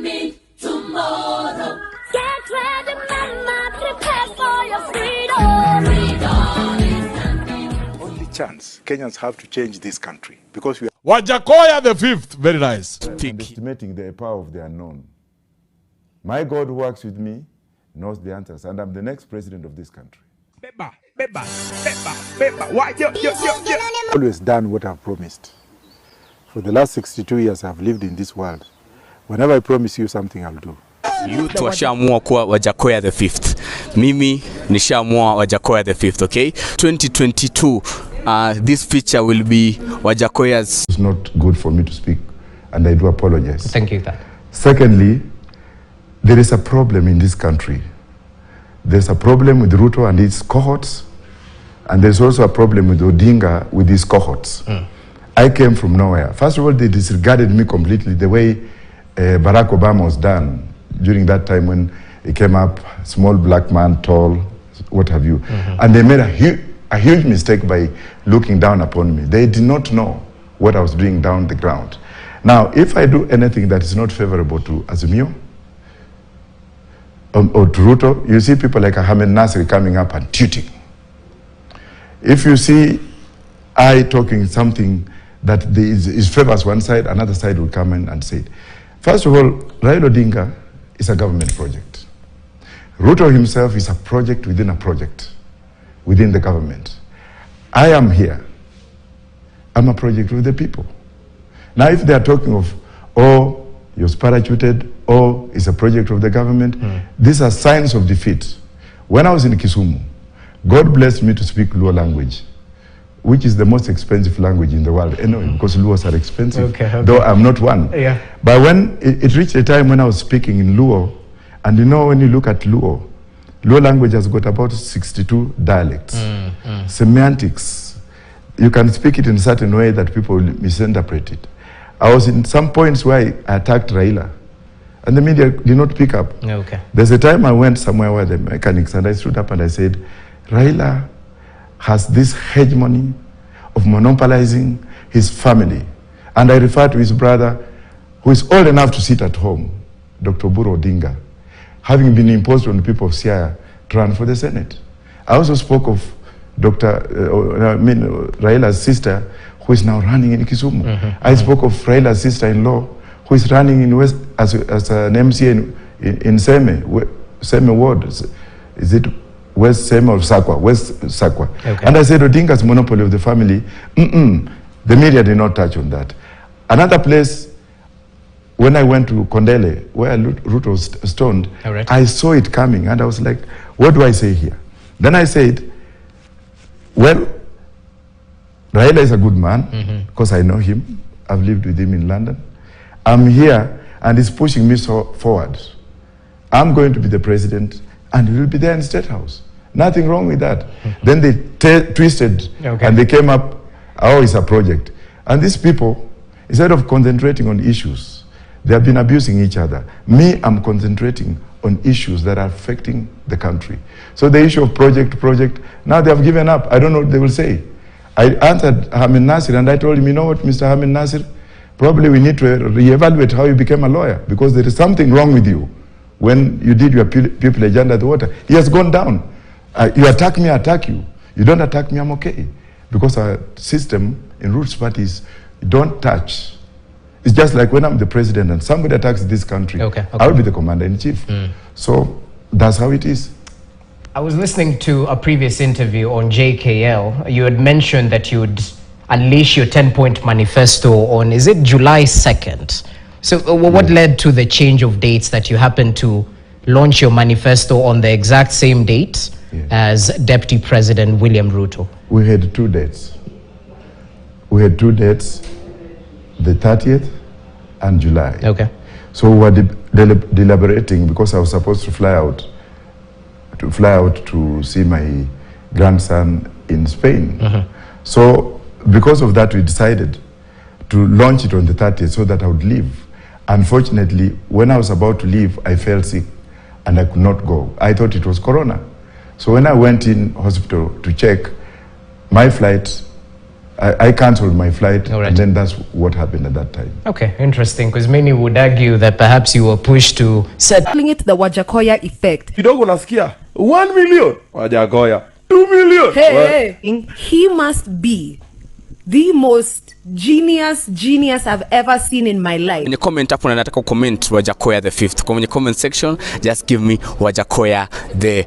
coming tomorrow. Get ready, mama, prepare for your freedom. Freedom is coming. Only chance Kenyans have to change this country because we are Wajackoya the fifth. Very nice. Underestimating the power of the unknown. My God who works with me knows the answers, and I'm the next president of this country. always done what I've promised. For the last 62 years I've lived in this world. Whenever I promise you something, I'll do. Youth washaamua kuwa Wajackoya the fifth. Mimi nishaamua Wajackoya the fifth, okay? 2022, this feature will be Wajackoya's. It's not good for me to speak, and I do apologize. Thank you. Secondly, there is a problem in this country. There's a problem with Ruto and his cohorts, and there's also a problem with Odinga with his cohorts. I came from nowhere. First of all, they disregarded me completely, the way Barack Obama was done during that time when he came up, small black man, tall, what have you. And they made a huge mistake by looking down upon me. They did not know what I was doing down the ground. Now, if I do anything that is not favorable to Azimio or to Ruto, you see people like Ahmed Nasir coming up and tooting. If you see I talking something that is favors one side, another side will come in and say it. First of all, Raila Odinga is a government project. Ruto himself is a project within the government. I am here. I'm a project with the people. Now, if they are talking of, oh, you're parachuted, oh, it's a project of the government, these are signs of defeat. When I was in Kisumu, God blessed me to speak Luo language, which is the most expensive language in the world anyway, because Luos are expensive, though I'm not one. Yeah. But when it reached a time when I was speaking in Luo, and you know when you look at Luo language has got about 62 dialects, semantics. You can speak it in a certain way that people will misinterpret it. I was in some points where I attacked Raila, and the media did not pick up. There's a time I went somewhere where the mechanics, and I stood up and I said, Raila has this hegemony of monopolizing his family. And I refer to his brother, who is old enough to sit at home, Dr. Buro Odinga, having been imposed on the people of Siaya to run for the Senate. I also spoke of Raila's sister, who is now running in Kisumu. I spoke of Raila's sister-in-law, who is running in West as an MC in Seme Ward. Is it West Seme or Sakwa? West Sakwa. And I said, Odinga's monopoly of the family, the media did not touch on that. Another place, when I went to Kondele, where Ruto was stoned, I saw it coming, and I was like, what do I say here? Then I said, well, Raila is a good man, because I know him. I've lived with him in London. I'm here, and he's pushing me forward. I'm going to be the president, and he will be there in the State House. Nothing wrong with that. Then they twisted, and they came up, oh, it's a project. And these people, instead of concentrating on issues, they have been abusing each other. Me, I'm concentrating on issues that are affecting the country. So the issue of project, now they have given up. I don't know what they will say. I answered Ahmed Nasir, and I told him, you know what, Mr. Ahmed Nasir, probably we need to reevaluate how you became a lawyer, because there is something wrong with you when you did your pupillage under the water. He has gone down. You attack me, I attack you. You don't attack me, I'm okay. Because our system in Roots parties, you don't touch. It's just like when I'm the president and somebody attacks this country, I will be the commander-in-chief. So that's how it is. I was listening to a previous interview on JKL. You had mentioned that you would unleash your 10-point manifesto on, is it July 2nd? So what led to the change of dates that you happened to launch your manifesto on the exact same date as Deputy President William Ruto? We had two dates. The 30th and July. So we were deliberating, because I was supposed to fly out to see my grandson in Spain. So because of that, we decided to launch it on the 30th so that I would leave. Unfortunately, when I was about to leave, I fell sick and I could not go. I thought it was corona. So when I went in hospital to check, my flight I canceled my flight, All right. and then that's what happened at that time. Okay, interesting, because many would argue that perhaps you were pushed to set. Calling it the Wajackoya effect. Kidogo nasikia 1 million Wajackoya, 2 million. Hey, he must be the most genius I've ever seen in my life. Kwenye comment hapo na nataka comment Wajackoya the 5th. Kwenye comment section just give me Wajackoya the